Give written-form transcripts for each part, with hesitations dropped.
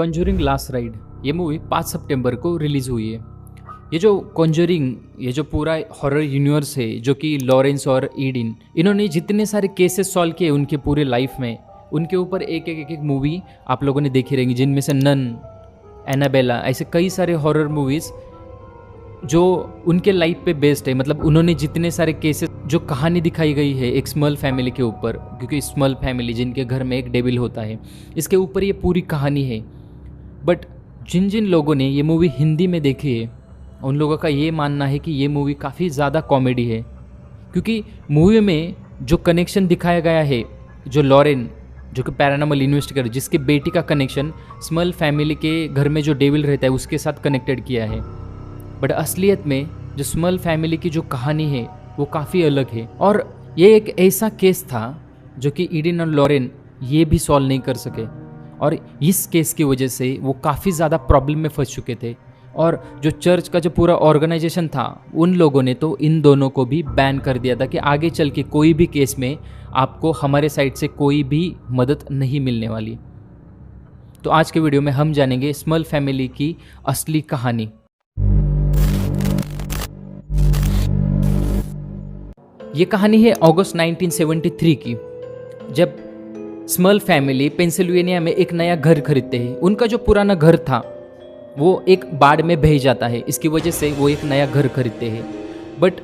Conjuring last ride ये movie 5 सितंबर को release हुई है। ये जो कॉन्जरिंग ये जो पूरा हॉरर यूनिवर्स है जो कि लॉरेंस और ईडिन इन्होंने जितने सारे केसेस सॉल्व किए उनके पूरे लाइफ में, उनके ऊपर एक मूवी आप लोगों ने देखी रहेंगी, जिनमें से नन, एनाबेला, ऐसे कई सारे हॉरर मूवीज़ जो उनके लाइफ पे बेस्ड है। मतलब उन्होंने जितने सारे केसेस जो कहानी दिखाई गई है एक स्मॉल फैमिली के ऊपर, क्योंकि स्मॉल फैमिली जिनके घर में एक डेविल होता है, इसके ऊपर ये पूरी कहानी है। बट जिन जिन लोगों ने ये मूवी हिंदी में देखी है उन लोगों का ये मानना है कि ये मूवी काफ़ी ज़्यादा कॉमेडी है, क्योंकि मूवी में जो कनेक्शन दिखाया गया है, जो लॉरेन जो कि पैरानॉर्मल इन्वेस्टिगेटर जिसके बेटी का कनेक्शन स्मॉल फैमिली के घर में जो डेविल रहता है उसके साथ कनेक्टेड किया है। बट असलियत में जो स्मॉल फैमिली की जो कहानी है वो काफ़ी अलग है। और ये एक ऐसा केस था जो कि ईडिन और लॉरेन ये भी सॉल्व नहीं कर सके, और इस केस की वजह से वो काफ़ी ज़्यादा प्रॉब्लम में फंस चुके थे। और जो चर्च का जो पूरा ऑर्गेनाइजेशन था उन लोगों ने तो इन दोनों को भी बैन कर दिया था कि आगे चल के कोई भी केस में आपको हमारे साइड से कोई भी मदद नहीं मिलने वाली। तो आज के वीडियो में हम जानेंगे स्मॉल फैमिली की असली कहानी। ये कहानी है अगस्त 1973 की, जब स्मॉल फैमिली पेंसिल्वेनिया में एक नया घर खरीदते हैं। उनका जो पुराना घर था वो एक बाढ़ में बह जाता है, इसकी वजह से वो एक नया घर खरीदते हैं। बट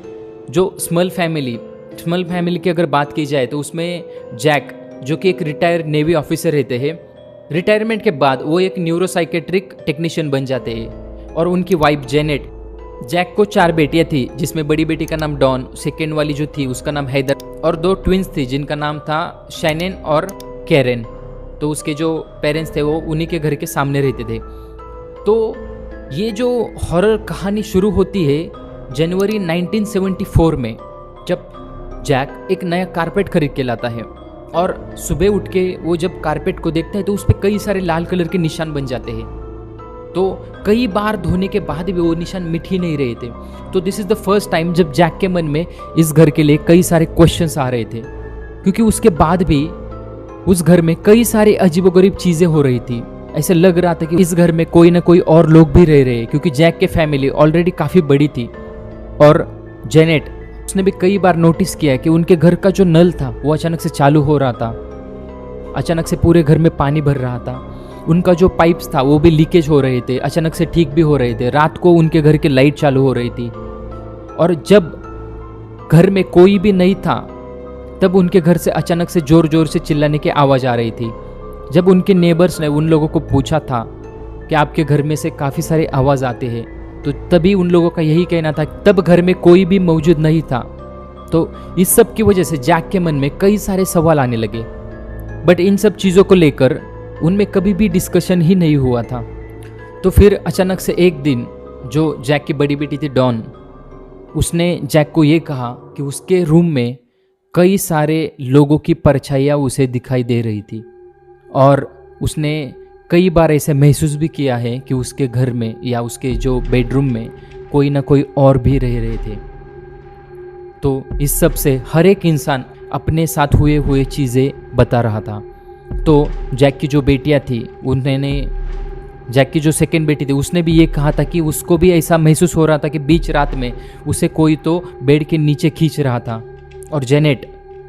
जो स्मॉल फैमिली की अगर बात की जाए तो उसमें जैक जो कि एक रिटायर्ड नेवी ऑफिसर रहते हैं, रिटायरमेंट के बाद वो एक न्यूरोसाइकेट्रिक टेक्नीशियन बन जाते हैं। और उनकी वाइफ जेनेट, जैक को 4 बेटियां थी जिसमें बड़ी बेटी का नाम डॉन, सेकेंड वाली जो थी उसका नाम हैदर, और 2 ट्विंस थी जिनका नाम था शैनन और कैरन। तो उसके जो पेरेंट्स थे वो उन्हीं के घर के सामने रहते थे। तो ये जो हॉरर कहानी शुरू होती है जनवरी 1974 में, जब जैक एक नया कारपेट खरीद के लाता है और सुबह उठ के वो जब कारपेट को देखता है तो उस पर कई सारे लाल कलर के निशान बन जाते हैं। तो कई बार धोने के बाद भी वो निशान मिट ही नहीं रहे थे। तो this is the first time जब जैक के मन में इस घर के लिए कई सारे क्वेश्चंस आ रहे थे, क्योंकि उसके बाद भी उस घर में कई सारी अजीबोगरीब चीज़ें हो रही थी। ऐसे लग रहा था कि इस घर में कोई ना कोई और लोग भी रह रहे हैं, क्योंकि जैक के फैमिली ऑलरेडी काफ़ी बड़ी थी। और जेनेट, उसने भी कई बार नोटिस किया कि उनके घर का जो नल था वो अचानक से चालू हो रहा था, अचानक से पूरे घर में पानी भर रहा था। उनका जो पाइप्स था वो भी लीकेज हो रहे थे, अचानक से ठीक भी हो रहे थे। रात को उनके घर की लाइट चालू हो रही थी, और जब घर में कोई भी नहीं था तब उनके घर से अचानक से जोर जोर से चिल्लाने की आवाज़ आ रही थी। जब उनके नेबर्स ने उन लोगों को पूछा था कि आपके घर में से काफ़ी सारे आवाज़ आते हैं, तो तभी उन लोगों का यही कहना था तब घर में कोई भी मौजूद नहीं था। तो इस सब की वजह से जैक के मन में कई सारे सवाल आने लगे, बट इन सब चीज़ों को लेकर उनमें कभी भी डिस्कशन ही नहीं हुआ था। तो फिर अचानक से एक दिन जो जैक की बड़ी बेटी थी डॉन, उसने जैक को ये कहा कि उसके रूम में कई सारे लोगों की परछाइयाँ उसे दिखाई दे रही थी, और उसने कई बार ऐसे महसूस भी किया है कि उसके घर में या उसके जो बेडरूम में कोई ना कोई और भी रह रहे थे। तो इस सब से हर एक इंसान अपने साथ हुए चीज़ें बता रहा था। तो जैक की जो बेटियां थी उन्होंने, जैक की जो सेकंड बेटी थी उसने भी ये कहा था कि उसको भी ऐसा महसूस हो रहा था कि बीच रात में उसे कोई तो बेड के नीचे खींच रहा था। और जेनेट,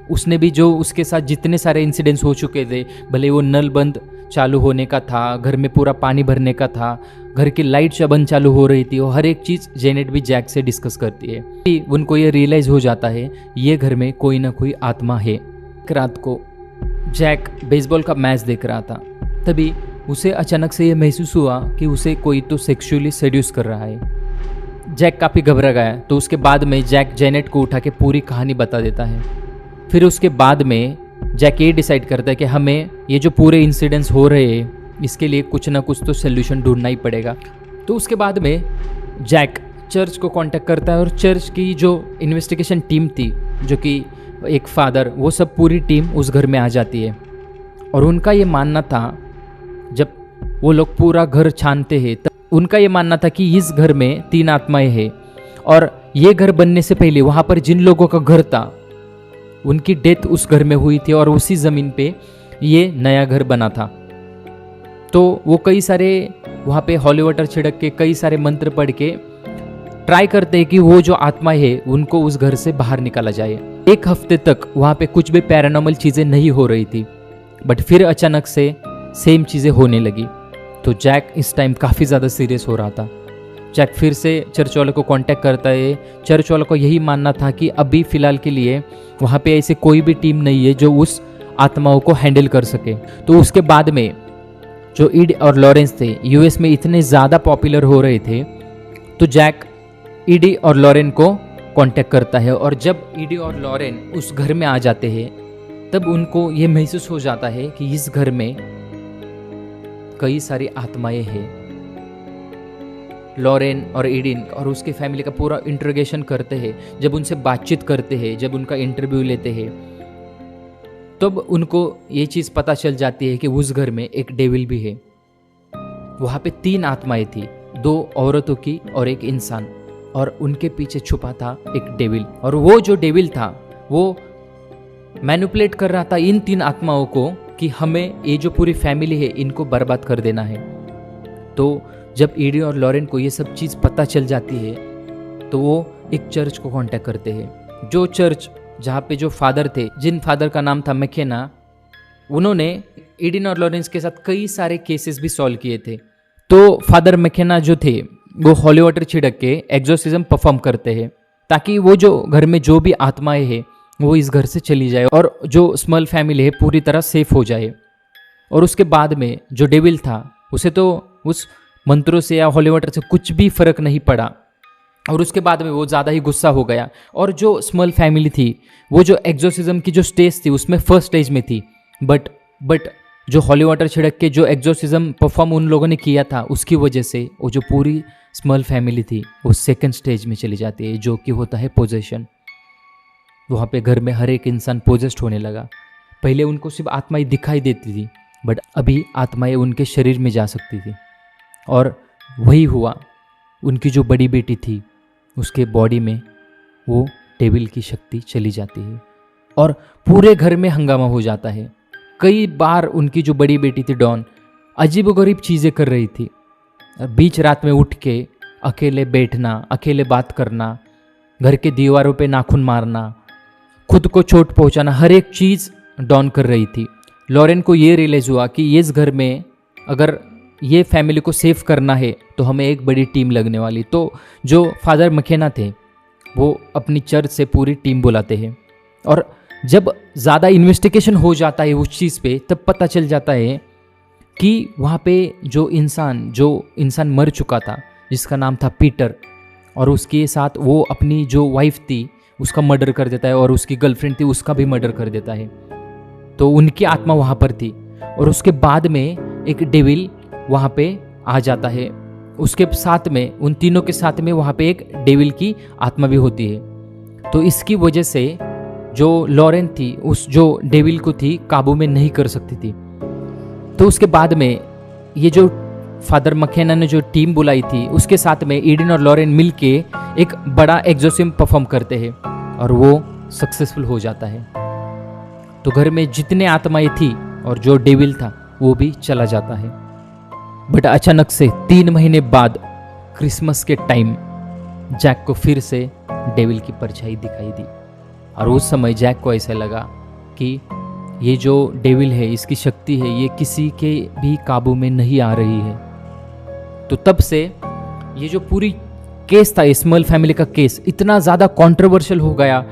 उसने भी जो उसके साथ जितने सारे इंसिडेंट्स हो चुके थे, भले वो नल बंद चालू होने का था, घर में पूरा पानी भरने का था, घर की लाइट बंद चालू हो रही थी, वो हर एक चीज़ जेनेट भी जैक से डिस्कस करती है। उनको ये रियलाइज़ हो जाता है ये घर में कोई ना कोई आत्मा है। एक रात को जैक बेसबॉल का मैच देख रहा था, तभी उसे अचानक से ये महसूस हुआ कि उसे कोई तो सेक्सुअली सेड्यूस कर रहा है। जैक काफ़ी घबरा गया। तो उसके बाद में जैक जेनेट को उठा के पूरी कहानी बता देता है। फिर उसके बाद में जैक ये डिसाइड करता है कि हमें ये जो पूरे इंसिडेंट्स हो रहे हैं इसके लिए कुछ ना कुछ तो सोल्यूशन ढूंढना ही पड़ेगा। तो उसके बाद में जैक चर्च को कांटेक्ट करता है, और चर्च की जो इन्वेस्टिगेशन टीम थी जो कि एक फादर, वो सब पूरी टीम उस घर में आ जाती है। और उनका ये मानना था, जब वो लोग पूरा घर छानते हैं तब उनका ये मानना था कि इस घर में 3 आत्माएं हैं, और ये घर बनने से पहले वहाँ पर जिन लोगों का घर था उनकी डेथ उस घर में हुई थी, और उसी ज़मीन पे ये नया घर बना था। तो वो कई सारे वहाँ पे हॉली वाटर छिड़क के कई सारे मंत्र पढ़ के ट्राई करते हैं कि वो जो आत्मा है उनको उस घर से बाहर निकाला जाए। एक हफ्ते तक वहाँ पे कुछ भी पैरानॉर्मल चीज़ें नहीं हो रही थी, बट फिर अचानक से सेम चीज़ें होने लगी। तो जैक इस टाइम काफ़ी ज़्यादा सीरियस हो रहा था। जैक फिर से चर्च वालों को कांटेक्ट करता है। चर्च वालों को यही मानना था कि अभी फ़िलहाल के लिए वहाँ पे ऐसे कोई भी टीम नहीं है जो उस आत्माओं को हैंडल कर सके। तो उसके बाद में जो ईड और लॉरेंस थे यूएस में इतने ज़्यादा पॉपुलर हो रहे थे, तो जैक ईडी और लॉरेन को कांटेक्ट करता है। और जब ईडी और लॉरेन उस घर में आ जाते हैं तब उनको ये महसूस हो जाता है कि इस घर में कई सारी आत्माएं हैं। लॉरेन और ईडिन और उसके फैमिली का पूरा इंट्रोगेशन करते हैं। जब उनसे बातचीत करते हैं, जब उनका इंटरव्यू लेते हैं, तब उनको ये चीज़ पता चल जाती है कि उस घर में एक डेविल भी है। वहाँ पे 3 आत्माएं थी, 2 औरतों की और एक इंसान, और उनके पीछे छुपा था एक डेविल। और वो जो डेविल था वो मैनिपुलेट कर रहा था इन 3 आत्माओं को कि हमें ये जो पूरी फैमिली है इनको बर्बाद कर देना है। तो जब ईडी और लॉरेन को ये सब चीज़ पता चल जाती है तो वो एक चर्च को कांटेक्ट करते हैं। जो चर्च जहाँ पे जो फादर थे, जिन फादर का नाम था मैकेना, उन्होंने ईडिन और लॉरेंस के साथ कई सारे केसेस भी सॉल्व किए थे। तो फादर मैकेना जो थे वो हॉली वाटर छिड़क के एग्जोर्सिज्म परफॉर्म करते हैं ताकि वो जो घर में जो भी आत्माएं हैं वो इस घर से चली जाए और जो स्मॉल फैमिली है पूरी तरह सेफ हो जाए। और उसके बाद में जो डेविल था उसे तो उस मंत्रों से या हॉली वाटर से कुछ भी फर्क नहीं पड़ा, और उसके बाद में वो ज़्यादा ही गुस्सा हो गया। और जो स्मॉल फैमिली थी वो जो एग्जोर्सिज्म की जो स्टेज थी उसमें फर्स्ट स्टेज में थी, बट जो हॉली वाटर छिड़क के जो एग्जोर्सिज्म परफॉर्म उन लोगों ने किया था उसकी वजह से वो जो पूरी स्मॉल फैमिली थी वो सेकंड स्टेज में चली जाती है, जो कि होता है पोजेशन। वहाँ पे घर में हर एक इंसान पोजेस्ड होने लगा। पहले उनको सिर्फ आत्माएं दिखाई देती थी, बट अभी आत्माएं उनके शरीर में जा सकती थी। और वही हुआ, उनकी जो बड़ी बेटी थी उसके बॉडी में वो डेविल की शक्ति चली जाती है और पूरे घर में हंगामा हो जाता है। कई बार उनकी जो बड़ी बेटी थी डॉन अजीबोगरीब चीज़ें कर रही थी। बीच रात में उठ के अकेले बैठना, अकेले बात करना, घर के दीवारों पे नाखून मारना, खुद को चोट पहुंचाना, हर एक चीज़ डॉन कर रही थी। लॉरेन को ये रियलाइज़ हुआ कि इस घर में अगर ये फैमिली को सेव करना है तो हमें एक बड़ी टीम लगने वाली। तो जो फादर मैकेना थे वो अपनी चर्च से पूरी टीम बुलाते हैं, और जब ज़्यादा इन्वेस्टिगेशन हो जाता है उस चीज़ पे तब पता चल जाता है कि वहाँ पे जो इंसान मर चुका था जिसका नाम था पीटर, और उसके साथ वो अपनी जो वाइफ थी उसका मर्डर कर देता है, और उसकी गर्लफ्रेंड थी उसका भी मर्डर कर देता है। तो उनकी आत्मा वहाँ पर थी। और उसके बाद में एक डेविल वहाँ पे आ जाता है, उसके साथ में उन तीनों के साथ में वहाँ पे एक डेविल की आत्मा भी होती है। तो इसकी वजह से जो लॉरेन थी उस जो डेविल को थी काबू में नहीं कर सकती थी। तो उसके बाद में ये जो फादर मैकेना ने जो टीम बुलाई थी उसके साथ में ईडिन और लॉरेन मिलके एक बड़ा एग्जोर्सिज्म परफॉर्म करते हैं और वो सक्सेसफुल हो जाता है। तो घर में जितने आत्माएं थी और जो डेविल था वो भी चला जाता है। बट अचानक से 3 महीने बाद क्रिसमस के टाइम जैक को फिर से डेविल की परछाई दिखाई दी, और उस समय जैक को ऐसा लगा कि ये जो डेविल है इसकी शक्ति है ये किसी के भी काबू में नहीं आ रही है। तो तब से ये जो पूरी केस था स्मॉल फैमिली का केस इतना ज़्यादा कंट्रोवर्शियल हो गया।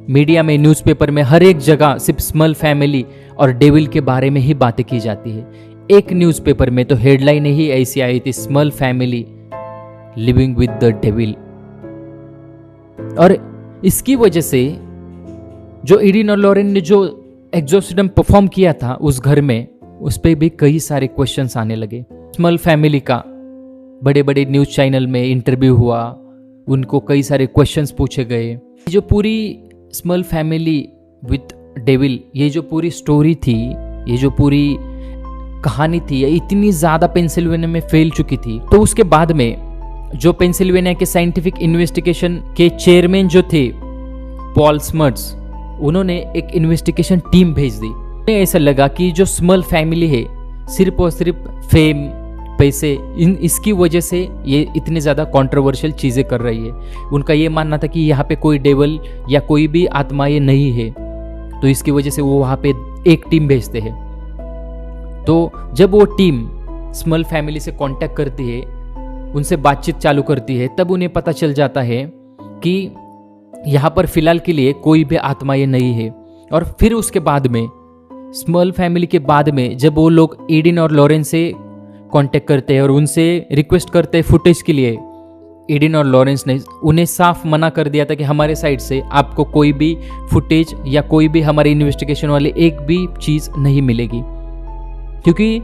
मीडिया में, न्यूज़पेपर में, हर एक जगह सिर्फ स्मॉल फैमिली और डेविल के बारे में ही बातें की जाती है। एक न्यूज़पेपर में तो हेडलाइन ही ऐसी आई थी, small family living with the devil. और इसकी वजह से जो ईडिन और लॉरेन ने जो एग्जोर्सिज्म परफॉर्म किया था उस घर में, उस पर भी कई सारे क्वेश्चंस आने लगे। स्मॉल फैमिली का बड़े बड़े न्यूज़ चैनल में इंटरव्यू हुआ, उनको कई सारे क्वेश्चंस पूछे गए। जो पूरी स्मॉल फैमिली विद डेविल, ये जो पूरी स्टोरी थी, ये जो पूरी कहानी थी, ये इतनी ज़्यादा पेंसिल्वेनिया में फैल चुकी थी। तो उसके बाद में जो पेंसिल्वेनिया के साइंटिफिक इन्वेस्टिगेशन के चेयरमैन जो थे पॉल स्मर्ट्स, उन्होंने एक इन्वेस्टिगेशन टीम भेज दी। उन्हें ऐसा लगा कि जो स्मॉल फैमिली है सिर्फ और सिर्फ फेम, पैसे, इसकी वजह से ये इतनी ज़्यादा कंट्रोवर्शियल चीज़ें कर रही है। उनका ये मानना था कि यहाँ पे कोई डेवल या कोई भी आत्मा ये नहीं है, तो इसकी वजह से वो वहाँ पे एक टीम भेजते हैं। तो जब वो टीम स्मॉल फैमिली से कांटेक्ट करती है, उनसे बातचीत चालू करती है, तब उन्हें पता चल जाता है कि यहाँ पर फिलहाल के लिए कोई भी आत्मा ये नहीं है। और फिर उसके बाद में स्मॉल फैमिली के बाद में जब वो लोग एडिन और लॉरेन से कांटेक्ट करते हैं और उनसे रिक्वेस्ट करते हैं फुटेज के लिए, एडिन और लॉरेंस ने उन्हें साफ मना कर दिया था कि हमारे साइड से आपको कोई भी फुटेज या कोई भी हमारे इन्वेस्टिगेशन वाली एक भी चीज़ नहीं मिलेगी, क्योंकि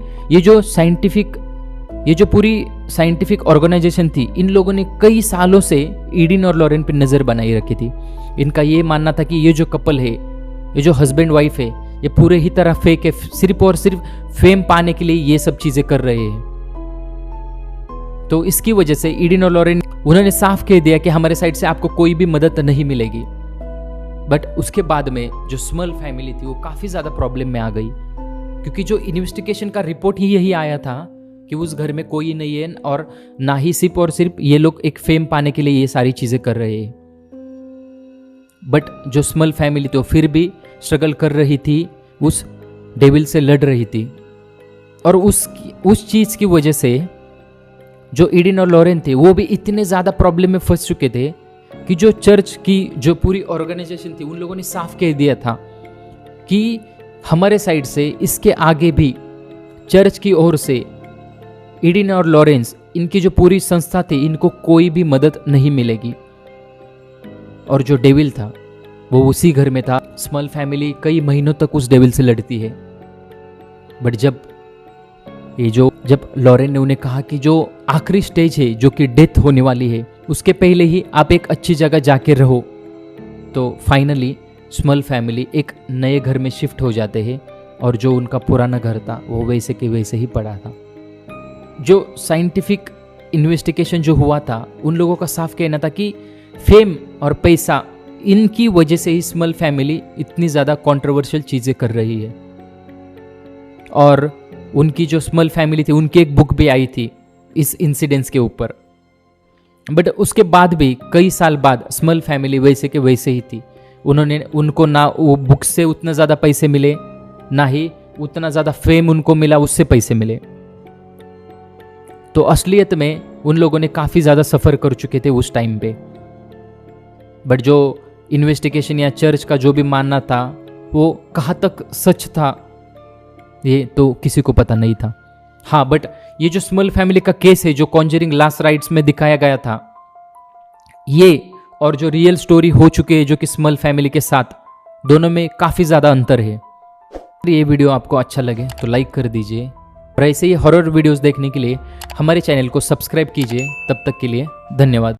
ये जो पूरी साइंटिफिक ऑर्गेनाइजेशन थी, इन लोगों ने कई सालों से एडिन और लॉरेन पर नज़र बनाई रखी थी। इनका ये मानना था कि ये जो कपल है, ये जो हस्बैंड वाइफ है, ये पूरे ही तरह फेक है, सिर्फ और सिर्फ फेम पाने के लिए ये सब चीजें कर रहे हैं। तो इसकी वजह से एडिन और लॉरेन उन्होंने साफ कह दिया कि हमारे साइड से आपको कोई भी मदद नहीं मिलेगी। बट उसके बाद में जो स्मॉल फैमिली थी वो काफी ज्यादा प्रॉब्लम में आ गई, क्योंकि जो इन्वेस्टिगेशन का रिपोर्ट ही यही आया था कि उस घर में कोई नहीं है और ना ही सिर्फ और सिर्फ ये लोग एक फेम पाने के लिए ये सारी चीजें कर रहे हैं। बट जो स्मॉल फैमिली तो फिर भी स्ट्रगल कर रही थी, उस डेविल से लड़ रही थी। और उस चीज़ की वजह से जो एडिन और लॉरेन थे वो भी इतने ज़्यादा प्रॉब्लम में फंस चुके थे कि जो चर्च की जो पूरी ऑर्गेनाइजेशन थी, उन लोगों ने साफ कह दिया था कि हमारे साइड से इसके आगे भी चर्च की ओर से एडिन और लॉरेंस, इनकी जो पूरी संस्था थी, इनको कोई भी मदद नहीं मिलेगी। और जो डेविल था वो उसी घर में था। स्मॉल फैमिली कई महीनों तक उस डेविल से लड़ती है। बट जब लॉरेन ने उन्हें कहा कि जो आखिरी स्टेज है, जो कि डेथ होने वाली है, उसके पहले ही आप एक अच्छी जगह जाके रहो, तो फाइनली स्मॉल फैमिली एक नए घर में शिफ्ट हो जाते हैं। और जो उनका पुराना घर था वो वैसे के वैसे ही पड़ा था। जो साइंटिफिक इन्वेस्टिगेशन जो हुआ था, उन लोगों का साफ कहना था कि फेम और पैसा, इनकी वजह से ही स्मॉल फैमिली इतनी ज़्यादा कंट्रोवर्शियल चीज़ें कर रही है। और उनकी जो स्मॉल फैमिली थी, उनकी एक बुक भी आई थी इस इंसिडेंट्स के ऊपर। बट उसके बाद भी कई साल बाद स्मॉल फैमिली वैसे के वैसे ही थी। उनको ना वो बुक से उतना ज़्यादा पैसे मिले, ना ही उतना ज़्यादा फेम उनको मिला, उससे पैसे मिले। तो असलियत में उन लोगों ने काफ़ी ज़्यादा सफ़र कर चुके थे उस टाइम पे। बट जो इन्वेस्टिगेशन या चर्च का जो भी मानना था, वो कहाँ तक सच था ये तो किसी को पता नहीं था। हाँ, बट ये जो स्मॉल फैमिली का केस है, जो कॉन्जरिंग लास्ट राइट्स में दिखाया गया था, ये और जो रियल स्टोरी हो चुकी है जो कि स्मॉल फैमिली के साथ, दोनों में काफ़ी ज़्यादा अंतर है। ये वीडियो आपको अच्छा लगे तो लाइक कर दीजिए, और ऐसे ही हॉरर वीडियोस देखने के लिए हमारे चैनल को सब्सक्राइब कीजिए। तब तक के लिए धन्यवाद।